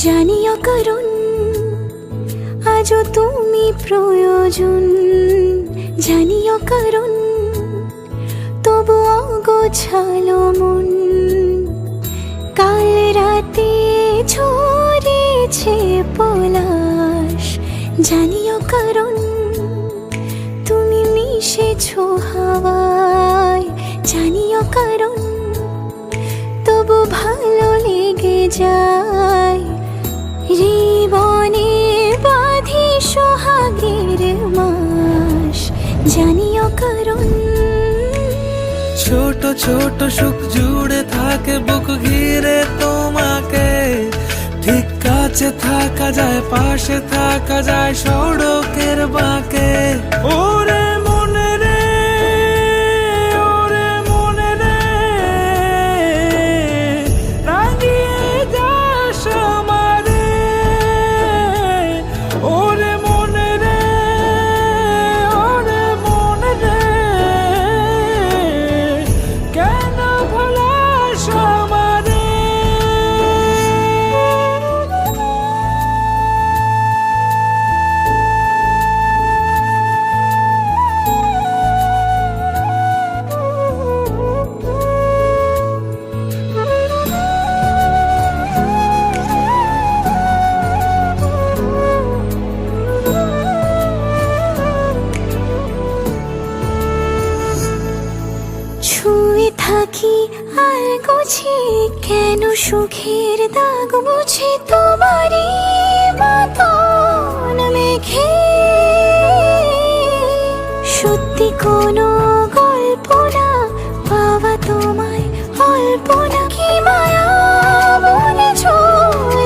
জানিও কারণ আজও তুমি প্রয়োজন, জানিও কারণ তবু অগোছালো মন। কাল রাতে ঝরেছে পলাশ, জানিও কারণ তুমি মিশেছো হাওয়ায়, জানিও কারণ তবু ভালো লেগে যায়। জীবনে বাঁধি সোহাগের মাস, জানিও কারণ ছোট ছোট সুখ জুড়ে থাকে বুক ঘিরে তোমাকে। ঠিক কাছে থাকা যায়, পাশে থাকা যায় সড়কের বাঁকে। ওরে মনে রে, ওরে মনে রে, রাঙিয়ে যাস আমারে। ওরে মনে রে, ওরে মনে রে, কেন ভোলাস আমারে। ছুঁয়ে থাকি আর গোছে কেন সুখের দাগ বুঝে তোমারই মতন মেঘে। সত্যি কোনো গল্প না পাওয়া তোমায় অল্প না, কি মায়া বলেছ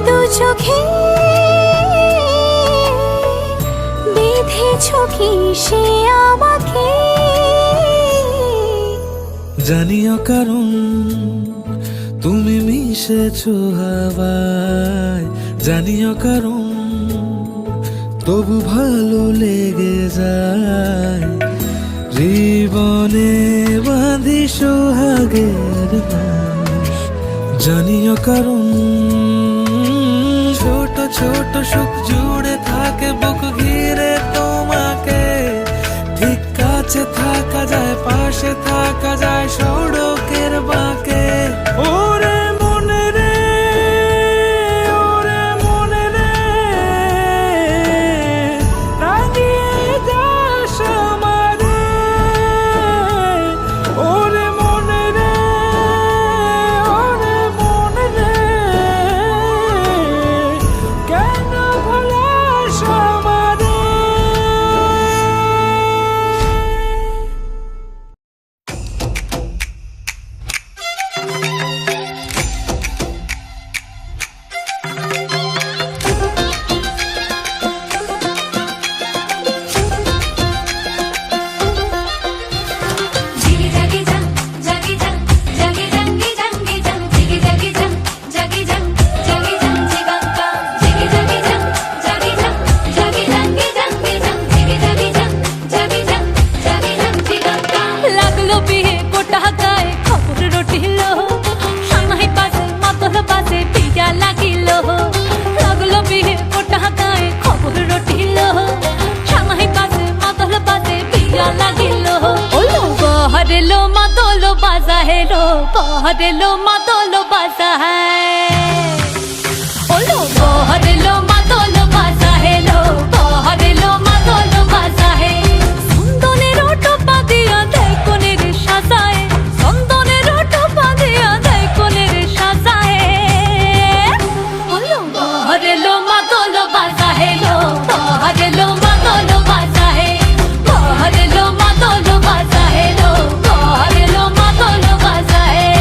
দু চোখে। বেঁধেছ কি সে আমাকে, জানিও কারণ তুমি মিশেছো হাওয়ায়, জানিও কারণ তবু ভালো লেগে যায়। জীবনে বাঁধি সোহাগের মাস, জানিও কারণ ছোট ছোট সুখ জুড়ে থাকে বুক ঘিরে তোমাকে। ঠিক কাছে থাকা যায়, পাশে থাকা যায় সড়কের বাঁকে। ওরে মনে রে, ওরে মনে রে, রাঙিয়ে যাস আমারে। ওরে মনে রে, ওরে মনে রে, কেন ভোলাস আমারে। জিগি জাগি জাং জাগি জাং জাগি জাঙ্গি জাঙ্গি জাং জিগি জাগি জাং জাগি জাং জাগি জাং জিগাঙ্গা জিগি জাগি জাং জাগি জাং জাগি জাঙ্গি জাঙ্গি জাং জিগি জাগি জাং জাগি জাং জাগি জাং জিগাঙ্গা। লাগলো বিয়ে গোটা গায়ে খবর রটিল, সানাই পাশে মাতল পাশে পিয়া লাগিল। লাগলো বিয়ে গোটা গায়ে খবর রটিল, সানাই পাশে মাতল পাশে পিয়া লাগিল। বহরেলো মাদলো বাজা হেলো, বহরেলো মাদলো বাজা হ্যায়। ওলো বহরেলো মাদলো বাজা হেলো, বহরেলো মাদলো বাজা হে। চন্দনের টোপা দিয়া দেয় কোনের সাজায়, চন্দনের টোপা দিয়া দেয় কোনের সাজায়। ওলো বহরেলো মাদলো বাজা হেলো, বহরেলো মাদলো বাজা হে। বহরেলো মাদলো বাজা হেলো, বহরেলো মাদলো বাজা হে।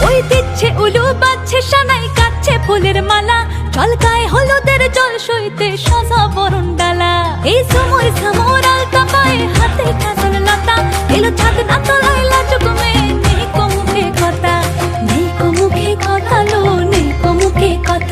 ওই দিচ্ছে উলু বাজছে সানাই কাচ্ছে ফুলের মালা, জল গায়ে হলুদের জল সইতে সাজা বরণ ডালা। এই সময় সামর আলতা পায়ে হাতে কাজল লতা, এলো ছাদ না তলায় লাজুক মেয়ে, নেই কো মুখে কথা, নেই কো মুখে কথা লো, নেই কো মুখে কথা।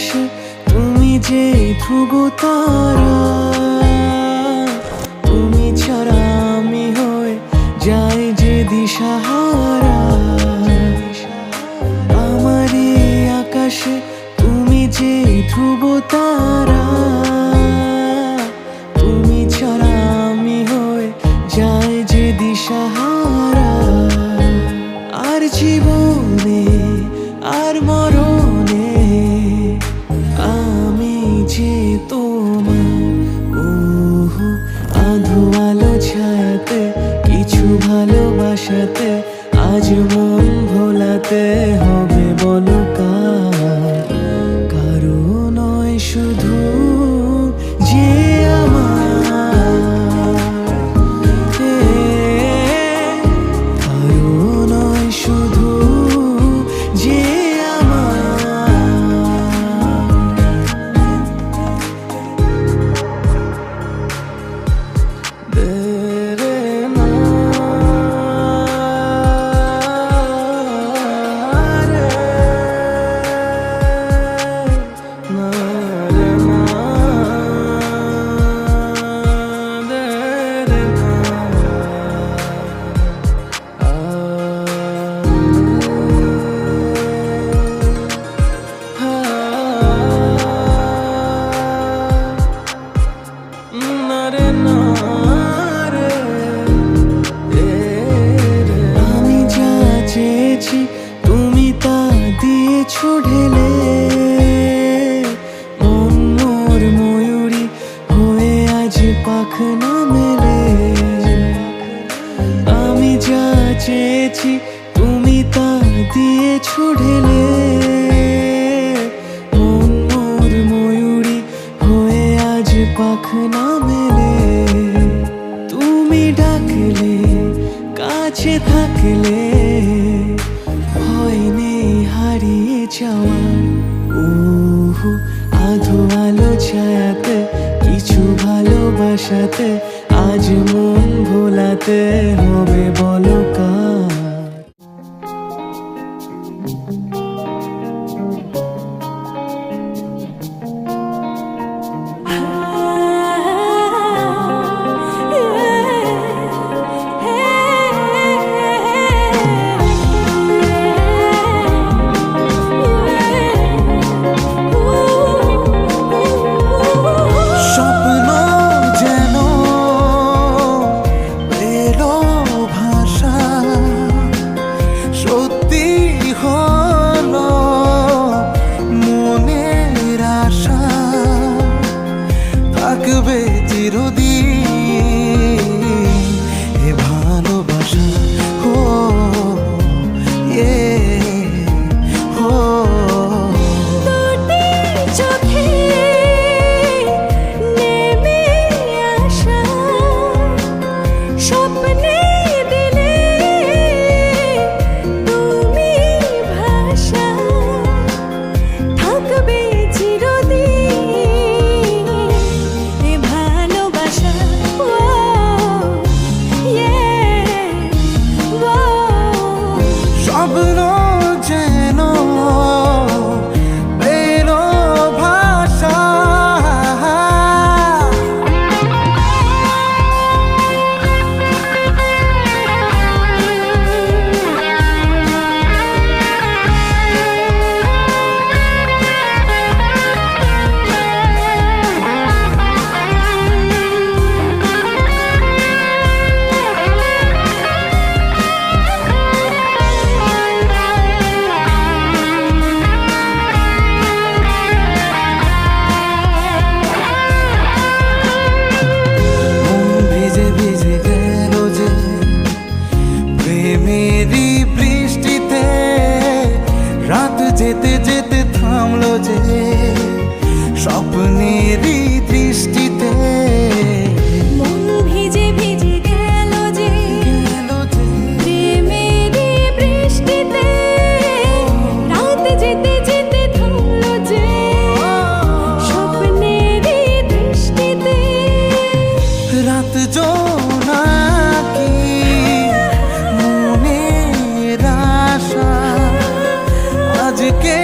আকাশে তুমি যে ধ্রুব তারা, তুমি ছাড়া আমি হয়ে যাই যে দিশাহারা। আমার এই আকাশে তুমি যে ধ্রুব তারা, তুমি ছাড়া আমি হয়ে যাই যে দিশাহারা। আর জীবনে আর মরণে আমি যে তোমার। ওহো আধো আলো ছায়াতে কিছু ভালোবাসাতে আজ মন ভোলাতে হবে বলো কার? কারো নয় শুধু যে আমার, কারো নয় শুধু যে আমি যা চেয়েছি তুমি তা দিয়েছো ঢেলে। মন মোর ময়ূরী হয়ে আজ পাখনা মেলে। আমি যা চেয়েছি তুমি তা দিয়েছো ঢেলে। মন মোর ময়ূরী হয়ে আজ পাখনা মেলে। তুমি ডাকলে কাছে থাকলে ভয় নেই হারিয়ে যাওয়ার। ওহো আধো আলো ছায়াতে কিছু ভালোবাসাতে আজ মন ভোলাতে হবে বলো কার? স্বপ্ন যেন এলো ভাষা, সত্যি হলো মনের আশা। থাকবে চিরদিন এ ভালোবাসা। হো হো দুটি চোখে নেমে আসা স্বপ্নে দিলে তুমি ভাষা। থাকবে চিরদিন এ ভালোবাসা। ও ও স্বপ্ন যেন পেলো ভাষা। মন ভিজে ভিজে গেল যে প্রেমেরই বৃষ্টিতে। রাত যেতে যেতে থামলো যে স্বপ্নেরই দৃষ্টিতে। মন ভিজে ভিজে গেল যে প্রেমেরই বৃষ্টিতে। রাত যেতে যেতে থামলো যে স্বপ্নেরই দৃষ্টিতে। রাত জোনাকি মনের আশা আজকে